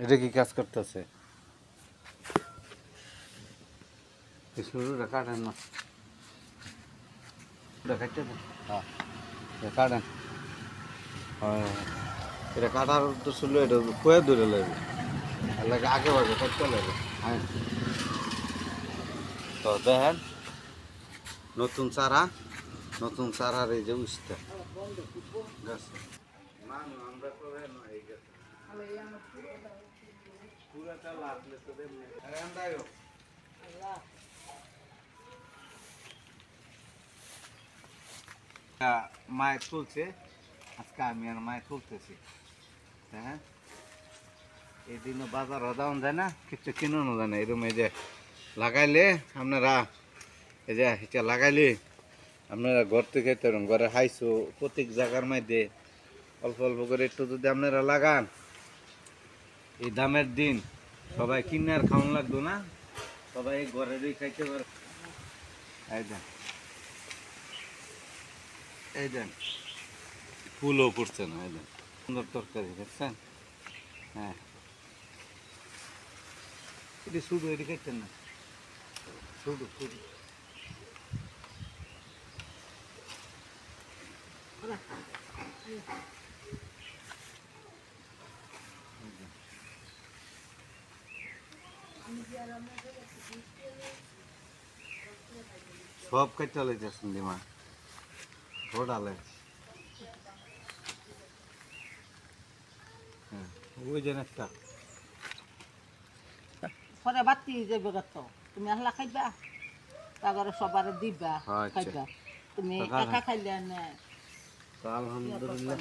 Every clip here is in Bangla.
এটা কি কাজ করতেছে? শুরুটা কাটেন না, দেখাইতে হ্যাঁ কাটেন। এটা কাটার তো ছিল, এটা কয়ে ধরে লাগবে, লাগে আগে ভাগে করতে লাগবে। হ্যাঁ তো দেখেন নতুন চারা, নতুন চারার এই যে উস্তা গাছে আমরা তো এই গেছে পুরাটা লাগলে তো দেবনি। মায়ের তুলছে আজকে, আমি আর মায়ের তুলতেছি। হ্যাঁ এই দিনও বাজার দাম যায় না, কিছু কিনানো যায় না। এরকম এই যে লাগাইলে আপনারা, এই যে এটা লাগাইলে আপনারা ঘর থেকে খেতে পারেন, ঘরে খাইছো প্রত্যেক জায়গার মধ্যে অল্প অল্প করে একটু যদি আপনারা লাগান, এই দামের দিন সবাই কিনে আর খাওয়ান লাগতো না, সবাই ঘরেরই খাইতে পারে। এই দেন, এই দেন ফুলও পড়ছে না, এই দেন সুন্দর তরকারি দেখছেন। হ্যাঁ এটি শুধু এটি খাইতেন না, শুধু শুধু সব কেটে লাইতেছেন দিমা ডালে। হ্যাঁ ওই যেন একটা পরে বাতি যাইব গত, তুমি আহলা খাইবা তারপরে সবার দিবা খাইবা, তুমি একা খাইলে না। আলহামদুলিল্লাহ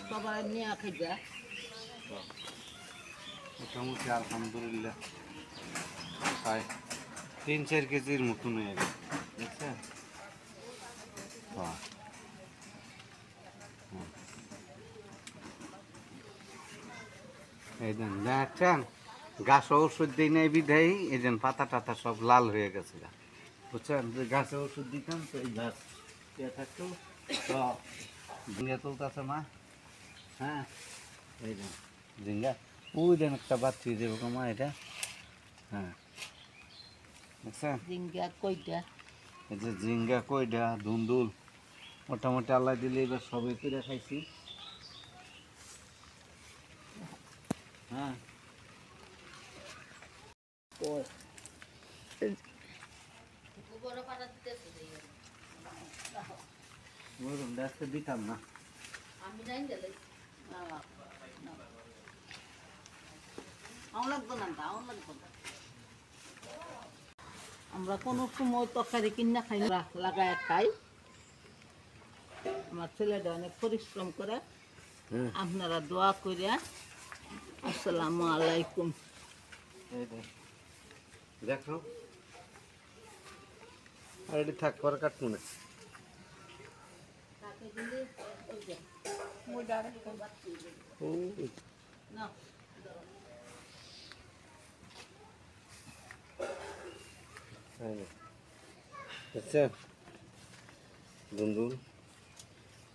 সবার নিয়ে খাইবা মোটামুটি আলহামদুলিল্লাহ প্রায় 3-4 কেজির মতন হয়ে গেছে দেখছেন। এই দেন দেখছেন গাছে ওষুধ দিই নাই বিধাই এই দেন পাতা টাতা সব লাল হয়ে গেছে, বুঝছেন। যে গাছে ওষুধ দিতাম তো এই গাছ থাকতো সব ঝিঙ্গা তুলতেছে মা। হ্যাঁ এই দেন ঝিঙ্গা, ওই দেন একটা বাচ্চি দেবো মা এটা। হ্যাঁ দেখছেন জিঙ্গা কইটা, এই যে ঝিঙ্গা কইডা ধুন্দুল মোটামুটি আল্লাহ দিলে এবার সবাই করে খাইছি। হ্যাঁ দিতাম না আমরা কোনো সময় তরকারি কিনা খাই না, লাগায় খাই। আমার ছেলেটা অনেক পরিশ্রম করে, আপনারা দোয়া করিয়া। আসসালামু আলাইকুম। দেখো আর এটি থাক পরে কাটবো না। আচ্ছা দুন্দুল,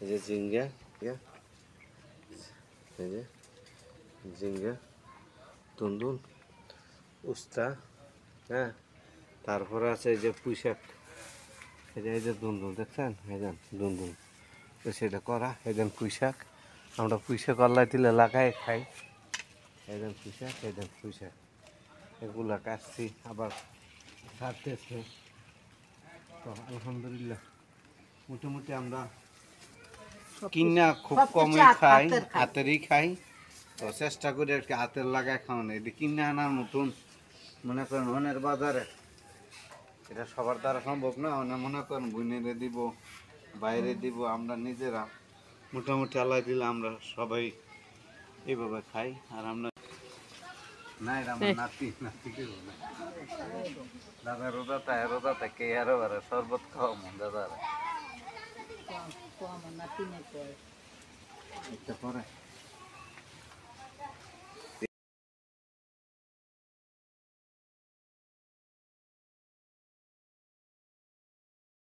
এই যে ঝিঙ্গা, এই যে ঝিঙ্গা দুন্দুল উস্তা, হ্যাঁ তারপরে আছে এই যে পুঁইশাক, এই যে দুন্দুল দেখছেন, এই যে দুন্দুল তো সেটা করা, এই যে পুঁইশাক, আমরা পুঁইশাক আল্লাহ দিলে লাগাই খাই। এই যে পুঁইশাক, এই যে পুঁইশাক এগুলা কাটছি আবার ছাড়তেছে। তো আলহামদুলিল্লাহ মোটামুটি আমরা কিনা খুব কমই খাই, হাতেরই খাই। তো চেষ্টা করি আর কি হাতের লাগায় খাওয়ানো। এটি কিনে আনার মতন মনে করেন অনের বাজারে এটা সবার দ্বারা সম্ভব না। মনে করেন বুনেরে দিব, বাইরে দিব, আমরা নিজেরা মোটামুটি আল্লাহ দিলে আমরা সবাই এইভাবে খাই। আর আমরা নাই আমার নাতি নাতিকে দাদা রোদা থাকে আরো শরবত খাওয়া মন দাদা আমার নাতি নেই পরে